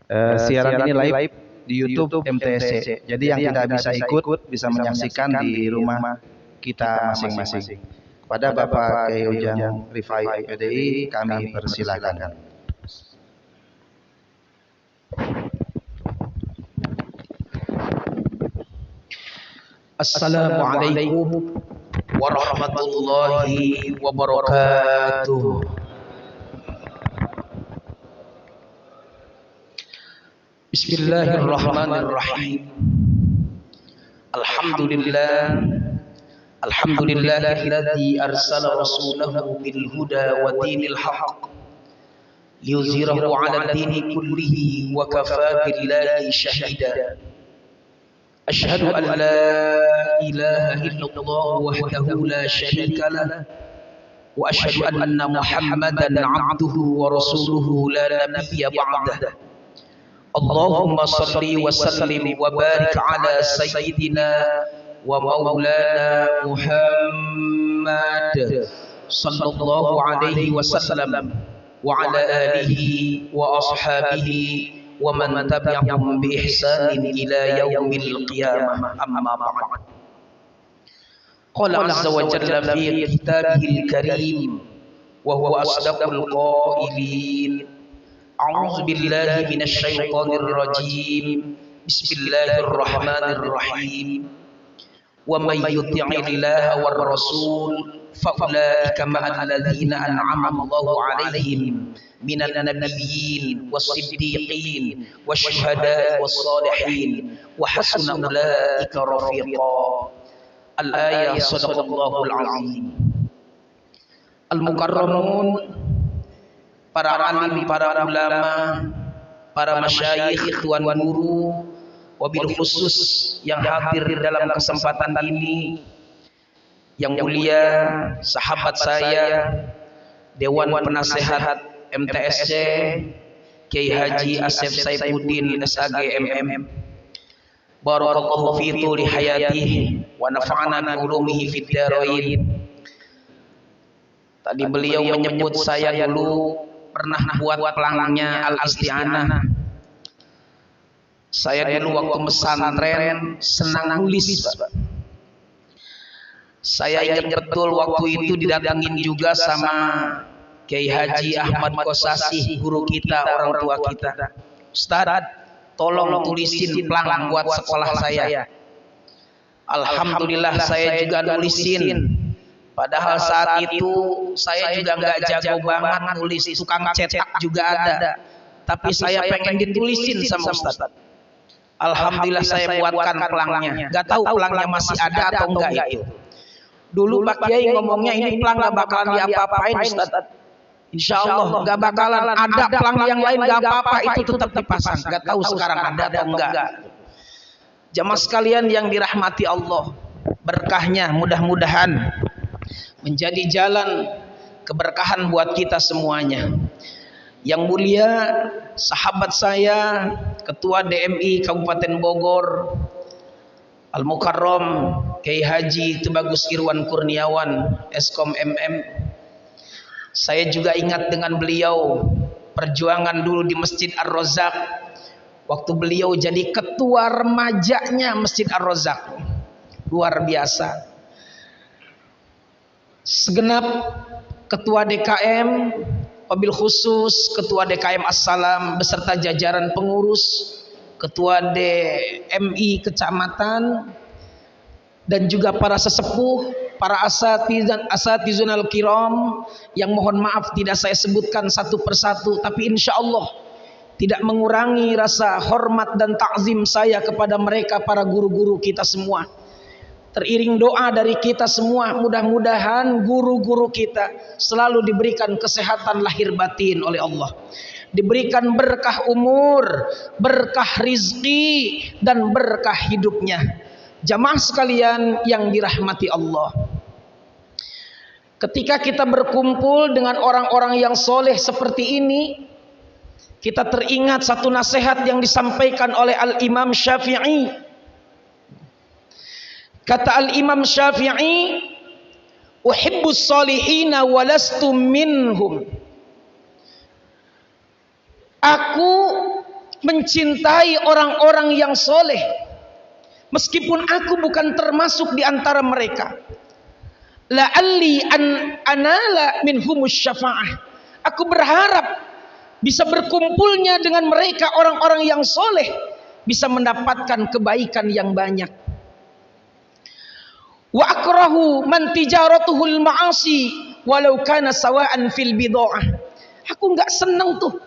Siaran ini live di YouTube MTSC. Jadi yang tidak bisa ikut bisa menyaksikan di rumah kita masing-masing. Kepada Bapak Kiai Ujang Rifai PDI kami persilakan. Assalamualaikum warahmatullahi wabarakatuh. Bismillahirrahmanirrahim. Alhamdulillahilladzi arsala rasulahu bil huda wa dinil haqq liyuzhirahu 'ala ad-dini kullihi wa kafaa billahi shahida. Asyhadu an la ilaha illallah wahdahu la syarika lah wa asyhadu anna Muhammadan 'abduhu wa rasuluhu la nabiyya ba'dah. Allahumma salli wa sallim wa barik ala sayyidina wa maulana Muhammad sallallahu alaihi wasallam wa ala alihi wa ashabihi wa man tabi'ahum bi ihsanin ila yaumil qiyamah, amma ba'd. Qala azza wa jalla fi kitabihil karim wa huwa asdaqul qailin. A'udzu billahi minasy syaithanir rajim. Bismillahirrahmanirrahim. Wa may yuti'illaha war rasul fa ulaika ma'al ladzina an'ama Allahu 'alaihim minan nabiyyin was-siddiqin wasyuhada'i was-shalihin wa hasuna ulaika rafiqa. Al-ayah sadaqallahul azim. Al-mukarramun, para alim, para ulama, para masyayikh, tuan guru, wabil khusus yang hadir dalam kesempatan ini, yang mulia sahabat saya, Dewan Penasehat MTSC, Kiai Haji Asep Saifuddin SAG MM. Barakallahu fi tuli hayatihi wa nafa'ana bi ulumihi fid dharain. Tadi beliau menyebut saya dulu pernah buat pelangnya Al-Isti'anah. Saya dulu waktu pesantren senang nulis. Saya ingat betul waktu itu didatangin juga sama Kiai Haji Ahmad Qasasih, guru kita, orang tua kita. Ustaz, tolong tulisin pelang buat sekolah saya. Alhamdulillah saya juga nulisin. Padahal saat itu saya juga nggak jago banget nulis, tukang cetak juga ada. Tapi saya pengen ditulisin sama Ustaz. Alhamdulillah saya buatkan pelangnya. Gak tahu pelangnya masih ada atau enggak itu. Dulu Pak Kiai ngomongnya ini pelang gak bakalan diapa-apain Ustaz. Insya Allah gak bakalan ada pelang yang lain gak apa-apa, itu tetap dipasang. Gak tahu sekarang ada atau enggak. Jamaah sekalian yang dirahmati Allah, berkahnya mudah-mudahan menjadi jalan keberkahan buat kita semuanya. Yang mulia sahabat saya, Ketua DMI Kabupaten Bogor, Al-Mukarram Kiai Haji Tubagus Irwan Kurniawan Eskom MM. Saya juga ingat dengan beliau perjuangan dulu di Masjid Ar-Razzaq waktu beliau jadi ketua remajanya Masjid Ar-Razzaq. Luar biasa. Segenap ketua DKM, wabil khusus ketua DKM Assalam beserta jajaran pengurus, ketua DMI kecamatan, dan juga para sesepuh, para asatizunal kiram yang mohon maaf tidak saya sebutkan satu persatu, tapi insya Allah tidak mengurangi rasa hormat dan takzim saya kepada mereka, para guru-guru kita semua. Teriring doa dari kita semua, mudah-mudahan guru-guru kita selalu diberikan kesehatan lahir batin oleh Allah, diberikan berkah umur, berkah rizki, dan berkah hidupnya. Jamaah sekalian yang dirahmati Allah, ketika kita berkumpul dengan orang-orang yang soleh seperti ini, kita teringat satu nasihat yang disampaikan oleh Al-Imam Syafi'i. Kata Al-Imam Syafi'i, uhibbus salihina walastu minhum. Aku mencintai orang-orang yang soleh, meskipun aku bukan termasuk di antara mereka. La'alli an anala minhumus syafa'ah. Aku berharap bisa berkumpulnya dengan mereka orang-orang yang soleh, bisa mendapatkan kebaikan yang banyak. Wa akrahu man tijaratuhul ma'asi walau kana sawa'an fil bid'ah. Aku enggak senang tuh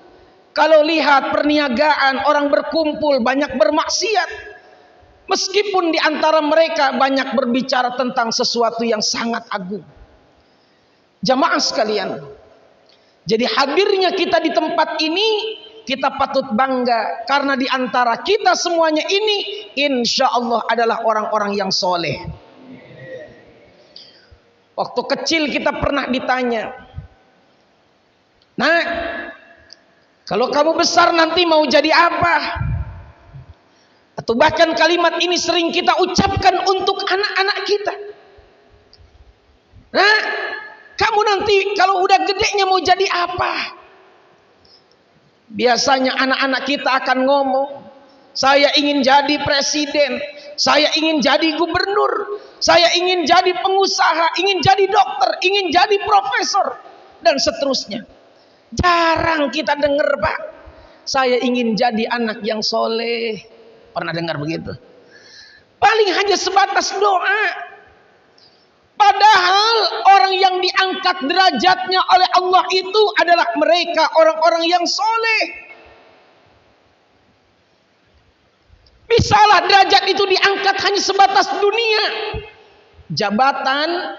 kalau lihat perniagaan orang berkumpul banyak bermaksiat, meskipun di antara mereka banyak berbicara tentang sesuatu yang sangat agung. Jamaah sekalian, jadi hadirnya kita di tempat ini kita patut bangga karena di antara kita semuanya ini insya Allah adalah orang-orang yang soleh. Waktu kecil kita pernah ditanya, "Nak, kalau kamu besar nanti mau jadi apa?" Atau bahkan kalimat ini sering kita ucapkan untuk anak-anak kita. "Nah, kamu nanti kalau udah gedenya mau jadi apa?" Biasanya anak-anak kita akan ngomong, "Saya ingin jadi presiden, saya ingin jadi gubernur, saya ingin jadi pengusaha, ingin jadi dokter, ingin jadi profesor," dan seterusnya. Jarang kita dengar, Pak, "Saya ingin jadi anak yang soleh." Pernah dengar begitu? Paling hanya sebatas doa. Padahal orang yang diangkat derajatnya oleh Allah itu adalah mereka orang-orang yang soleh. Bisalah derajat itu diangkat hanya sebatas dunia. Jabatan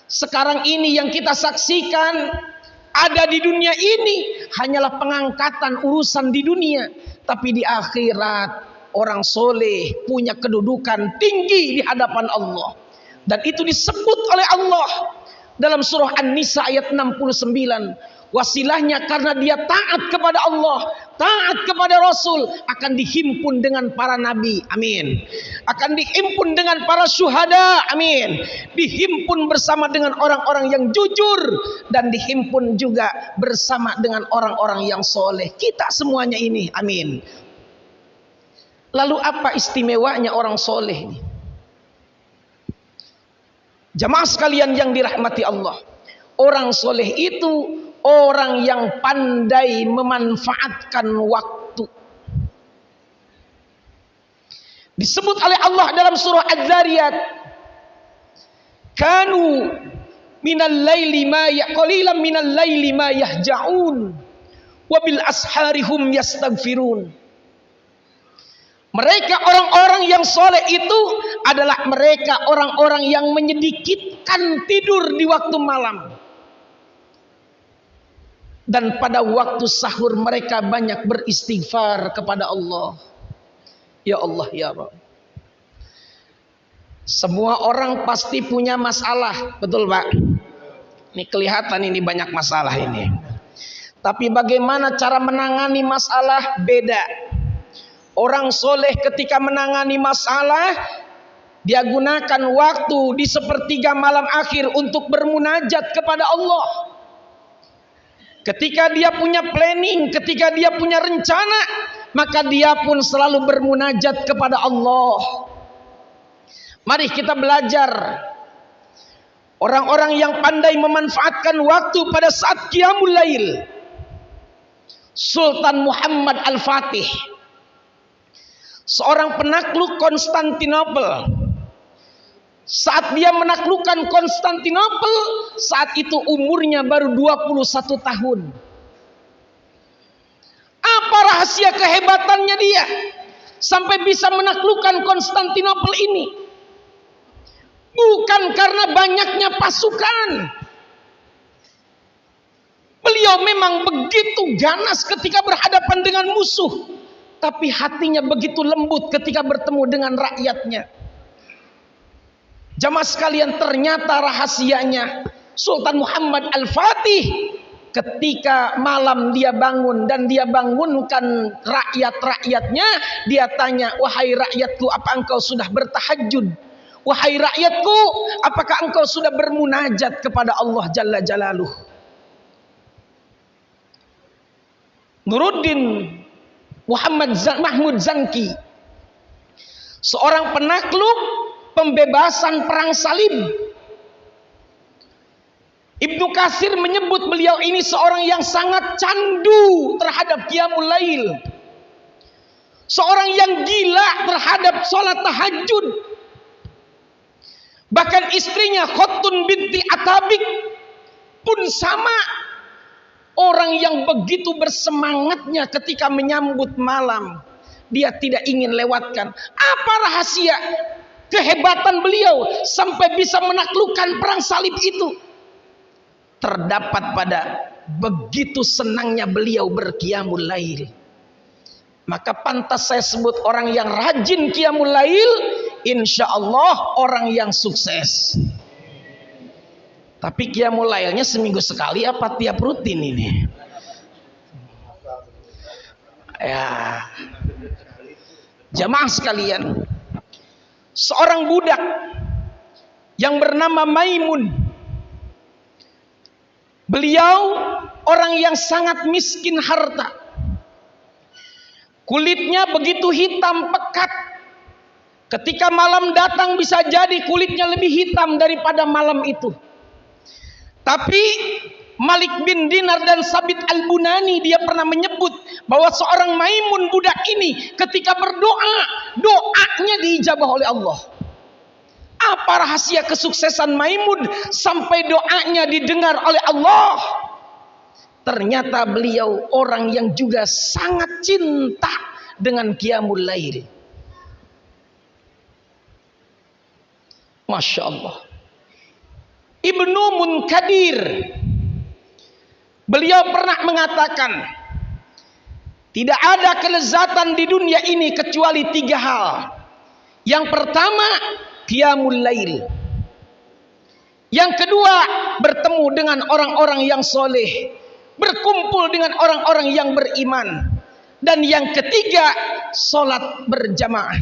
sekarang ini yang kita saksikan ada di dunia ini hanyalah pengangkatan urusan di dunia. Tapi di akhirat orang soleh punya kedudukan tinggi di hadapan Allah. Dan itu disebut oleh Allah dalam surah An-Nisa ayat 69. Wasilahnya karena dia taat kepada Allah, taat kepada Rasul, akan dihimpun dengan para nabi, amin. Akan dihimpun dengan para syuhada, amin. Dihimpun bersama dengan orang-orang yang jujur, dan dihimpun juga bersama dengan orang-orang yang soleh. Kita semuanya ini, amin. Lalu apa istimewanya orang soleh ini? Jamaah sekalian yang dirahmati Allah, orang soleh itu orang yang pandai memanfaatkan waktu. Disebut oleh Allah dalam surah Az-Zariyat, "Kanu minal laili ma qalilan minal laili ma yahja'un wa bil asharihum yastaghfirun." Mereka orang-orang yang soleh itu adalah mereka orang-orang yang menyedikitkan tidur di waktu malam. Dan pada waktu sahur mereka banyak beristighfar kepada Allah. Ya Allah, ya Rabb. Semua orang pasti punya masalah, betul Pak? Ini kelihatan ini banyak masalah ini. Tapi bagaimana cara menangani masalah beda. Orang soleh ketika menangani masalah, dia gunakan waktu di sepertiga malam akhir untuk bermunajat kepada Allah. Ketika dia punya planning, ketika dia punya rencana, maka dia pun selalu bermunajat kepada Allah. Mari kita belajar orang-orang yang pandai memanfaatkan waktu pada saat Qiyamul Lail. Sultan Muhammad Al-Fatih, seorang penakluk Konstantinopel. Saat dia menaklukkan Konstantinopel, saat itu umurnya baru 21 tahun. Apa rahasia kehebatannya dia sampai bisa menaklukkan Konstantinopel ini? Bukan karena banyaknya pasukan. Beliau memang begitu ganas ketika berhadapan dengan musuh, tapi hatinya begitu lembut ketika bertemu dengan rakyatnya. Jamaah sekalian, ternyata rahasianya Sultan Muhammad Al-Fatih ketika malam dia bangun dan dia bangunkan rakyat-rakyatnya, dia tanya, "Wahai rakyatku, apa engkau sudah bertahajud? Wahai rakyatku, apakah engkau sudah bermunajat kepada Allah Jalla Jalaluh?" Nuruddin Mahmud Zanki, seorang penakluk pembebasan perang salib. Ibnu Katsir menyebut beliau ini seorang yang sangat candu terhadap qiyamul lail, seorang yang gila terhadap sholat tahajud. Bahkan istrinya Khotun binti Atabik pun sama, orang yang begitu bersemangatnya ketika menyambut malam, dia tidak ingin lewatkan. Apa rahasia kehebatan beliau sampai bisa menaklukkan perang salib itu? Terdapat pada begitu senangnya beliau berqiyamul lail. Maka pantas saya sebut orang yang rajin qiyamul lail, insya Allah orang yang sukses. Tapi qiyamul lailnya seminggu sekali apa tiap rutin ini? Ya, jamaah sekalian, seorang budak yang bernama Maimun, beliau orang yang sangat miskin harta. Kulitnya begitu hitam pekat. Ketika malam datang bisa jadi kulitnya lebih hitam daripada malam itu. Tapi Malik bin Dinar dan Sabit Al-Bunani dia pernah menyebut bahwa seorang Maimun budak ini ketika berdoa, doanya diijabah oleh Allah. Apa rahasia kesuksesan Maimun sampai doanya didengar oleh Allah? Ternyata beliau orang yang juga sangat cinta dengan qiyamul lail. Masya Allah. Ibnu Munkadir, beliau pernah mengatakan, tidak ada kelezatan di dunia ini kecuali 3 hal. Yang pertama, qiyamul lail. Yang kedua, bertemu dengan orang-orang yang soleh, berkumpul dengan orang-orang yang beriman. Dan yang ketiga, sholat berjamaah.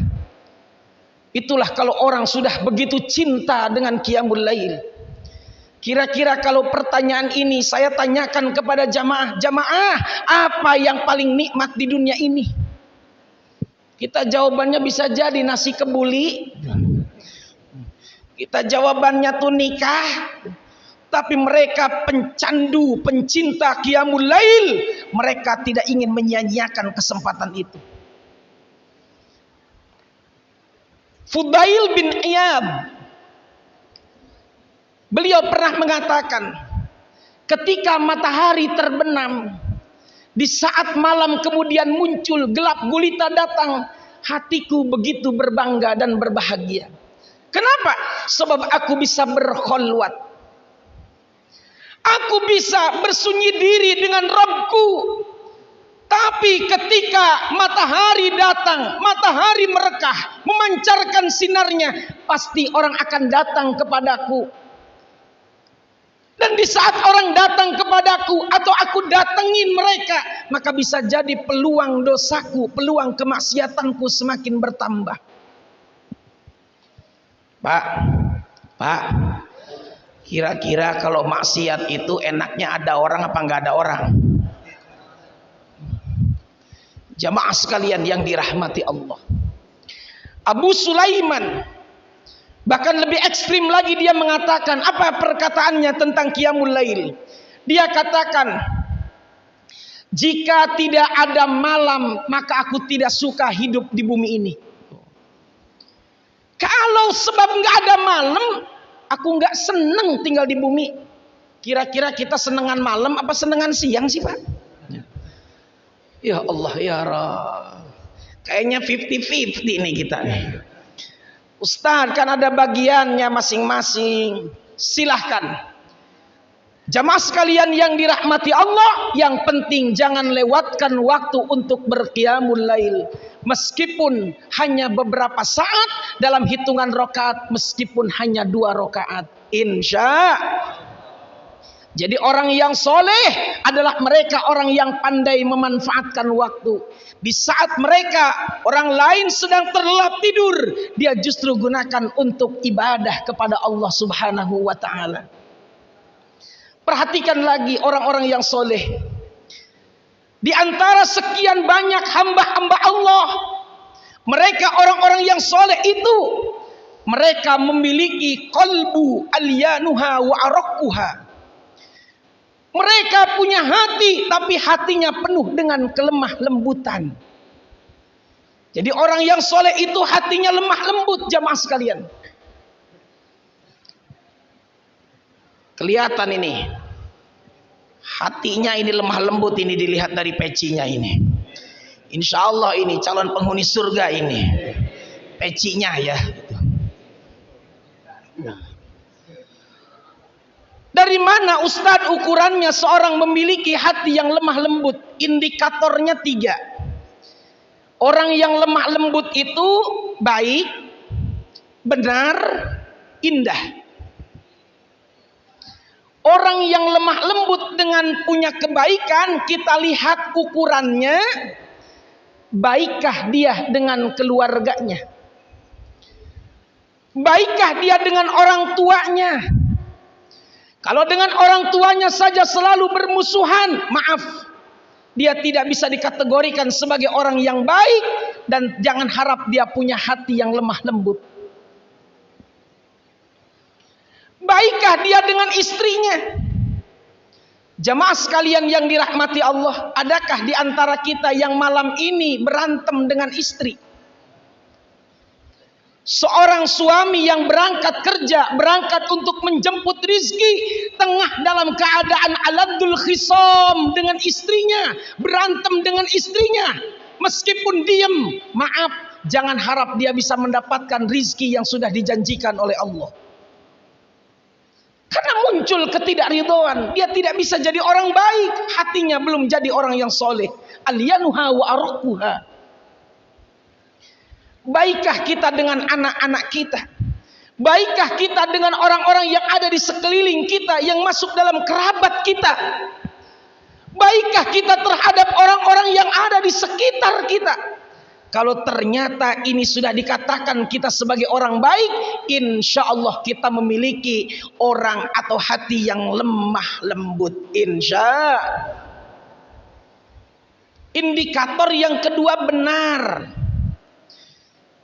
Itulah kalau orang sudah begitu cinta dengan qiyamul lail. Kira-kira kalau pertanyaan ini saya tanyakan kepada jamaah, apa yang paling nikmat di dunia ini? Kita jawabannya bisa jadi nasi kebuli. Kita jawabannya tuh nikah. Tapi mereka pencandu, pencinta qiyamul lail, mereka tidak ingin menyia-nyiakan kesempatan itu. Fudail bin Iyad, beliau pernah mengatakan, ketika matahari terbenam, di saat malam kemudian muncul gelap gulita datang, hatiku begitu berbangga dan berbahagia. Kenapa? Sebab aku bisa berkholwat. Aku bisa bersunyi diri dengan Rabbku. Tapi ketika matahari datang, matahari merekah, memancarkan sinarnya, pasti orang akan datang kepadaku. Dan di saat orang datang kepadaku atau aku datengin mereka, maka bisa jadi peluang dosaku, peluang kemaksiatanku semakin bertambah. Pak, kira-kira kalau maksiat itu enaknya ada orang apa enggak ada orang? Jamaah sekalian yang dirahmati Allah, Abu Sulaiman bahkan lebih ekstrim lagi, dia mengatakan, apa perkataannya tentang qiyamul lail? Dia katakan, jika tidak ada malam maka aku tidak suka hidup di bumi ini. Kalau sebab nggak ada malam, aku nggak seneng tinggal di bumi. Kira-kira kita senengan malam apa senengan siang sih Pak? Ya Allah ya Rabb, kayaknya 50-50 nih kita nih. Ustaz kan ada bagiannya masing-masing. Silahkan. Jamaah sekalian yang dirahmati Allah, yang penting jangan lewatkan waktu untuk berqiyamul lail. Meskipun hanya beberapa saat dalam hitungan rakaat, meskipun hanya 2 rakaat. Insya. Jadi orang yang soleh adalah mereka orang yang pandai memanfaatkan waktu. Di saat mereka orang lain sedang terlelap tidur, dia justru gunakan untuk ibadah kepada Allah Subhanahu wa ta'ala. Perhatikan lagi orang-orang yang soleh. Di antara sekian banyak hamba-hamba Allah, mereka orang-orang yang soleh itu, mereka memiliki qalbu alyanuha wa araqquha. Mereka punya hati, tapi hatinya penuh dengan kelemah lembutan. Jadi orang yang soleh itu hatinya lemah lembut, jamaah sekalian. Kelihatan ini. Hatinya ini lemah lembut, ini dilihat dari pecinya ini. Insya Allah ini calon penghuni surga ini. Pecinya ya. Dari mana Ustadz ukurannya seorang memiliki hati yang lemah lembut? Indikatornya 3. Orang yang lemah lembut itu baik, benar, indah. Orang yang lemah lembut dengan punya kebaikan, kita lihat ukurannya, baikkah dia dengan keluarganya? Baikkah dia dengan orang tuanya? Kalau dengan orang tuanya saja selalu bermusuhan, maaf, dia tidak bisa dikategorikan sebagai orang yang baik, dan jangan harap dia punya hati yang lemah lembut. Baikkah dia dengan istrinya? Jamaah sekalian yang dirahmati Allah, adakah di antara kita yang malam ini berantem dengan istri? Seorang suami yang berangkat kerja, berangkat untuk menjemput rizki, tengah dalam keadaan aladul khisam dengan istrinya, berantem dengan istrinya, meskipun diam, maaf, jangan harap dia bisa mendapatkan rizki yang sudah dijanjikan oleh Allah. Karena muncul ketidakridhaan, dia tidak bisa jadi orang baik, hatinya belum jadi orang yang soleh. Alyanuha wa araqquha. Baikkah kita dengan anak-anak kita? Baikkah kita dengan orang-orang yang ada di sekeliling kita, yang masuk dalam kerabat kita? Baikkah kita terhadap orang-orang yang ada di sekitar kita? Kalau ternyata ini sudah dikatakan kita sebagai orang baik, insya Allah kita memiliki orang atau hati yang lemah lembut. Insya. Indikator yang kedua benar.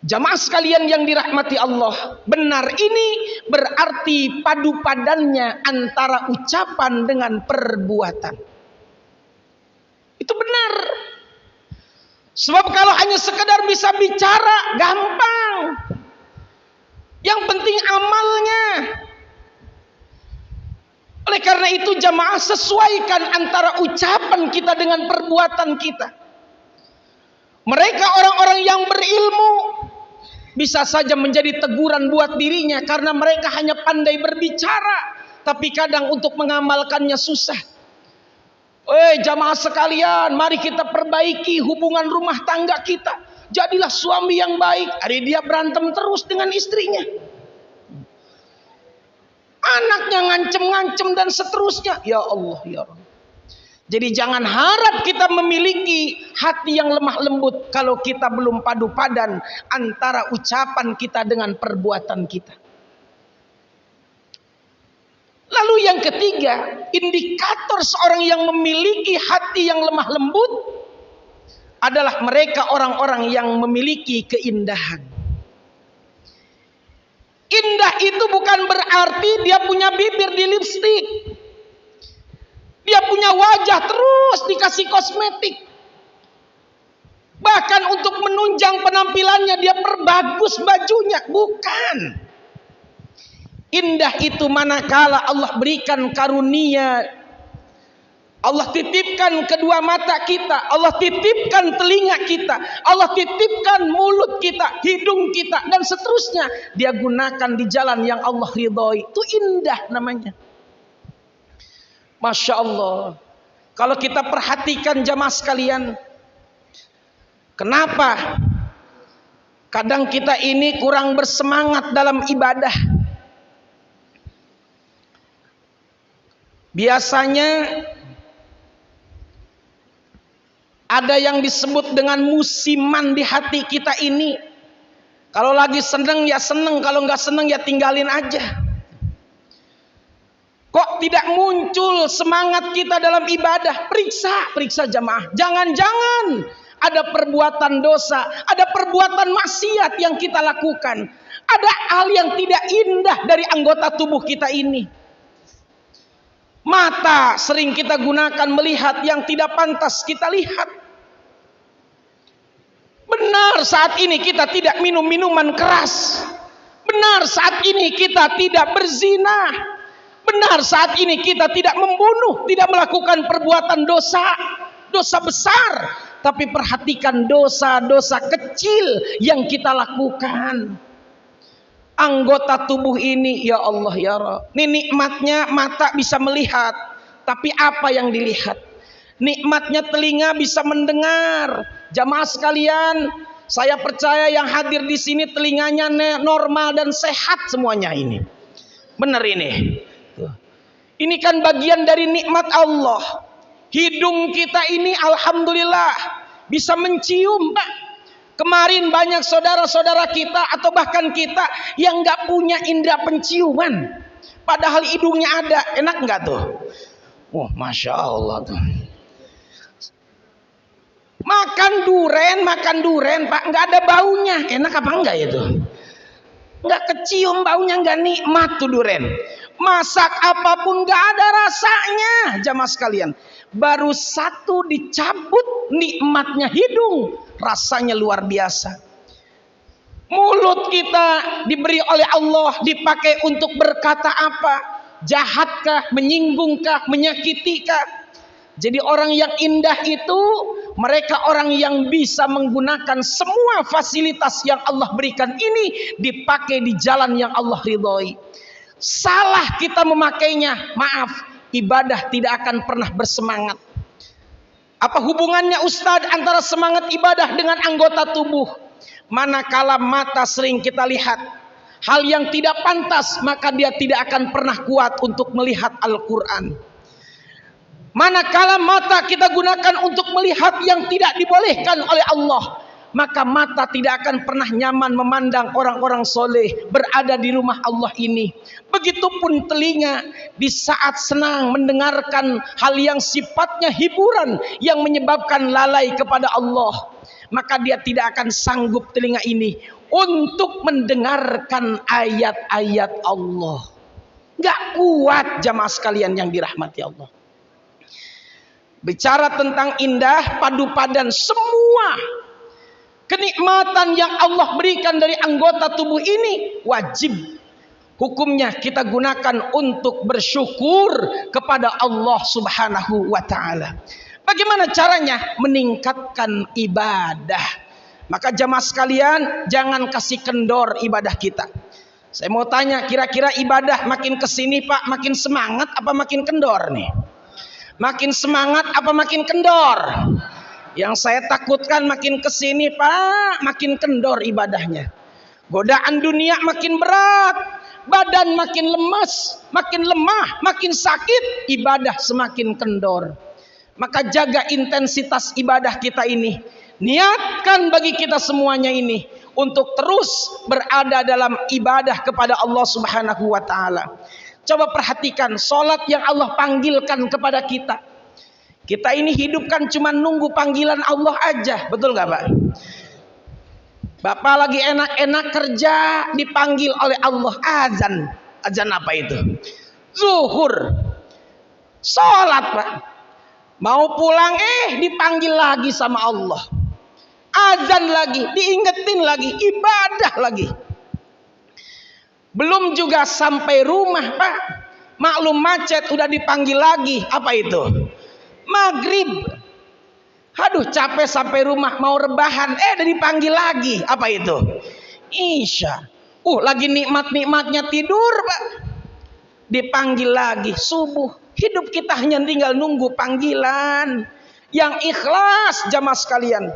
Jamaah sekalian yang dirahmati Allah, benar ini berarti padu padannya antara ucapan dengan perbuatan. Itu benar. Sebab kalau hanya sekedar bisa bicara, gampang. Yang penting amalnya. Oleh karena itu jamaah, sesuaikan antara ucapan kita dengan perbuatan kita. Mereka orang-orang yang berilmu bisa saja menjadi teguran buat dirinya karena mereka hanya pandai berbicara, tapi kadang untuk mengamalkannya susah. Jamaah sekalian, mari kita perbaiki hubungan rumah tangga kita. Jadilah suami yang baik. Hari dia berantem terus dengan istrinya. Anaknya ngancem-ngancem dan seterusnya. Ya Allah, ya Allah. Jadi jangan harap kita memiliki hati yang lemah lembut kalau kita belum padu padan antara ucapan kita dengan perbuatan kita. Lalu yang ketiga, indikator seorang yang memiliki hati yang lemah lembut adalah mereka orang-orang yang memiliki keindahan. Indah itu bukan berarti dia punya bibir di lipstik. Dia punya wajah terus dikasih kosmetik. Bahkan untuk menunjang penampilannya dia perbagus bajunya. Bukan. Indah itu manakala Allah berikan karunia. Allah titipkan kedua mata kita. Allah titipkan telinga kita. Allah titipkan mulut kita, hidung kita, dan seterusnya. Dia gunakan di jalan yang Allah ridhoi. Itu indah namanya. Masya Allah. Kalau kita perhatikan jamaah sekalian, kenapa kadang kita ini kurang bersemangat dalam ibadah? Biasanya ada yang disebut dengan musiman di hati kita ini. Kalau lagi seneng ya seneng, kalau nggak seneng ya tinggalin aja. Kok kok tidak muncul semangat kita dalam ibadah? Periksa jamaah. Jangan-jangan ada perbuatan dosa, ada perbuatan maksiat yang kita lakukan. Ada hal yang tidak indah dari anggota tubuh kita ini. Mata sering kita gunakan melihat yang tidak pantas kita lihat. Benar saat ini kita tidak minum minuman keras. Benar saat ini kita tidak berzina. Benar saat ini kita tidak membunuh, tidak melakukan perbuatan dosa, dosa besar. Tapi perhatikan dosa-dosa kecil yang kita lakukan. Anggota tubuh ini, ya Allah ya Rabb. Ini nikmatnya mata bisa melihat, tapi apa yang dilihat? Nikmatnya telinga bisa mendengar. Jamaah sekalian, saya percaya yang hadir di sini telinganya normal dan sehat semuanya ini. Benar ini. Ini kan bagian dari nikmat Allah. Hidung kita ini alhamdulillah bisa mencium, Pak. Kemarin banyak saudara-saudara kita atau bahkan kita yang nggak punya indera penciuman, padahal hidungnya ada. Enak nggak tuh? Oh, masya Allah tuh. Makan duren, Pak, nggak ada baunya. Enak apa enggak itu? Nggak kecium baunya, nggak nikmat tuh duren. Masak apapun nggak ada rasanya, jamaah sekalian. Baru satu dicabut nikmatnya hidung, rasanya luar biasa. Mulut kita diberi oleh Allah, dipakai untuk berkata apa? Jahatkah, menyinggungkah, menyakitikah? Jadi orang yang indah itu mereka orang yang bisa menggunakan semua fasilitas yang Allah berikan ini dipakai di jalan yang Allah ridhoi. Salah kita memakainya, maaf, ibadah tidak akan pernah bersemangat. Apa hubungannya Ustadz antara semangat ibadah dengan anggota tubuh? Manakala mata sering kita lihat hal yang tidak pantas, maka dia tidak akan pernah kuat untuk melihat Al-Quran. Manakala mata kita gunakan untuk melihat yang tidak dibolehkan oleh Allah, maka mata tidak akan pernah nyaman memandang orang-orang soleh berada di rumah Allah ini. Begitupun telinga di saat senang mendengarkan hal yang sifatnya hiburan yang menyebabkan lalai kepada Allah, maka dia tidak akan sanggup telinga ini untuk mendengarkan ayat-ayat Allah. Gak kuat jamaah sekalian yang dirahmati Allah. Bicara tentang indah, padu padan semua kenikmatan yang Allah berikan dari anggota tubuh ini, wajib hukumnya kita gunakan untuk bersyukur kepada Allah Subhanahu wa ta'ala. Bagaimana caranya? Meningkatkan ibadah. Maka jamaah sekalian, jangan kasih kendor ibadah kita. Saya mau tanya, kira-kira ibadah makin kesini Pak, makin semangat apa makin kendor nih? Makin semangat apa makin kendor? Yang saya takutkan makin kesini Pak, makin kendor ibadahnya. Godaan dunia makin berat, badan makin lemas, makin lemah, makin sakit, ibadah semakin kendor. Maka jaga intensitas ibadah kita ini. Niatkan bagi kita semuanya ini untuk terus berada dalam ibadah kepada Allah Subhanahu wa ta'ala. Coba perhatikan sholat yang Allah panggilkan kepada kita. Kita ini hidup kan cuma nunggu panggilan Allah aja. Betul gak Pak? Bapak lagi enak-enak kerja, dipanggil oleh Allah azan. Azan apa itu? Zuhur. Sholat Pak. Mau pulang dipanggil lagi sama Allah. Azan lagi, diingetin lagi, ibadah lagi. Belum juga sampai rumah Pak, maklum macet udah dipanggil lagi. Apa itu? Maghrib. Aduh capek sampai rumah mau rebahan, udah dipanggil lagi. Apa itu? Isya. Lagi nikmat-nikmatnya tidur Pak, dipanggil lagi. Subuh. Hidup kita hanya tinggal nunggu panggilan yang ikhlas jamaah sekalian.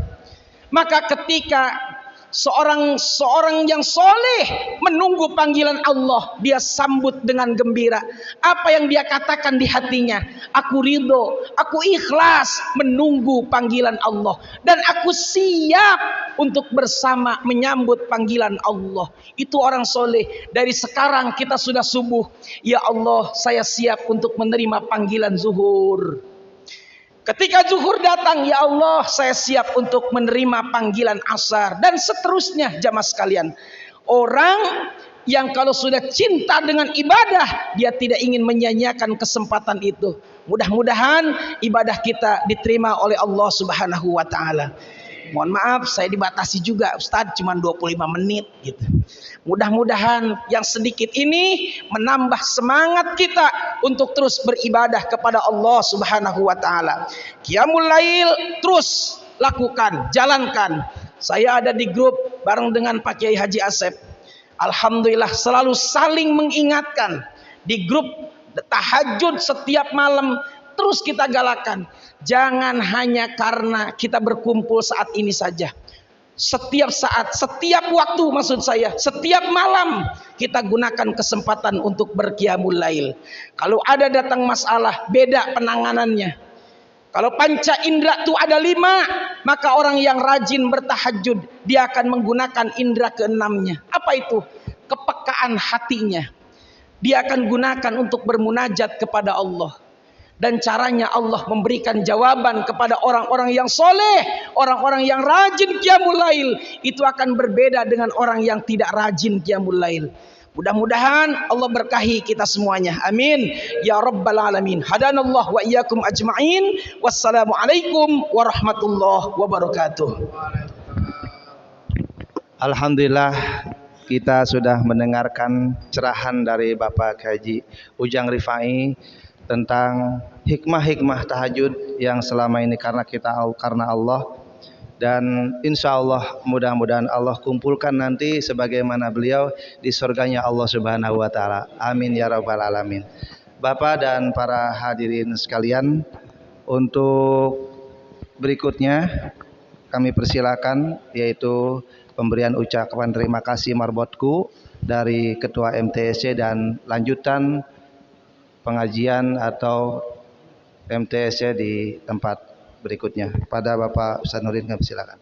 Maka ketika Seorang yang soleh menunggu panggilan Allah, dia sambut dengan gembira. Apa yang dia katakan di hatinya, aku ridho, aku ikhlas menunggu panggilan Allah, dan aku siap untuk bersama menyambut panggilan Allah. Itu orang soleh. Dari sekarang kita sudah subuh, ya Allah, saya siap untuk menerima panggilan zuhur. Ketika zuhur datang, ya Allah, saya siap untuk menerima panggilan asar, dan seterusnya. Jamaah sekalian, orang yang kalau sudah cinta dengan ibadah, dia tidak ingin menyia-nyiakan kesempatan itu. Mudah-mudahan ibadah kita diterima oleh Allah Subhanahu wa taala. Mohon maaf saya dibatasi juga Ustadz, cuma 25 menit gitu. Mudah-mudahan yang sedikit ini menambah semangat kita untuk terus beribadah kepada Allah Subhanahu wa taala. Qiyamul Lail terus lakukan, jalankan. Saya ada di grup bareng dengan Pak Kiai Haji Asep. Alhamdulillah selalu saling mengingatkan. Di grup tahajud setiap malam terus kita galakan. Jangan hanya karena kita berkumpul saat ini saja. Setiap saat, setiap waktu, maksud saya, setiap malam kita gunakan kesempatan untuk berqiyamul lail. Kalau ada datang masalah, beda penanganannya. Kalau panca indera itu ada 5, maka orang yang rajin bertahajud, dia akan menggunakan indera ke-6-nya. Apa itu? Kepekaan hatinya. Dia akan gunakan untuk bermunajat kepada Allah. Dan caranya Allah memberikan jawaban kepada orang-orang yang soleh, orang-orang yang rajin qiyamul lail. Itu akan berbeda dengan orang yang tidak rajin qiyamul lail. Mudah-mudahan Allah berkahi kita semuanya. Amin ya rabbal alamin. Hadanallah wa iyyakum ajma'in. Wassalamualaikum warahmatullahi wabarakatuh. Alhamdulillah, kita sudah mendengarkan cerahan dari Bapak Haji Ujang Rifai tentang hikmah-hikmah tahajud yang selama ini karena Allah, dan insya Allah mudah-mudahan Allah kumpulkan nanti sebagaimana beliau di surganya Allah Subhanahu wa taala. Amin ya rabbal alamin. Bapak dan para hadirin sekalian, untuk berikutnya kami persilakan yaitu pemberian ucapan terima kasih marbotku dari Ketua MTSC dan lanjutan pengajian atau MTSC di tempat berikutnya. Pada Bapak Ustaz Nurdin, kami silakan.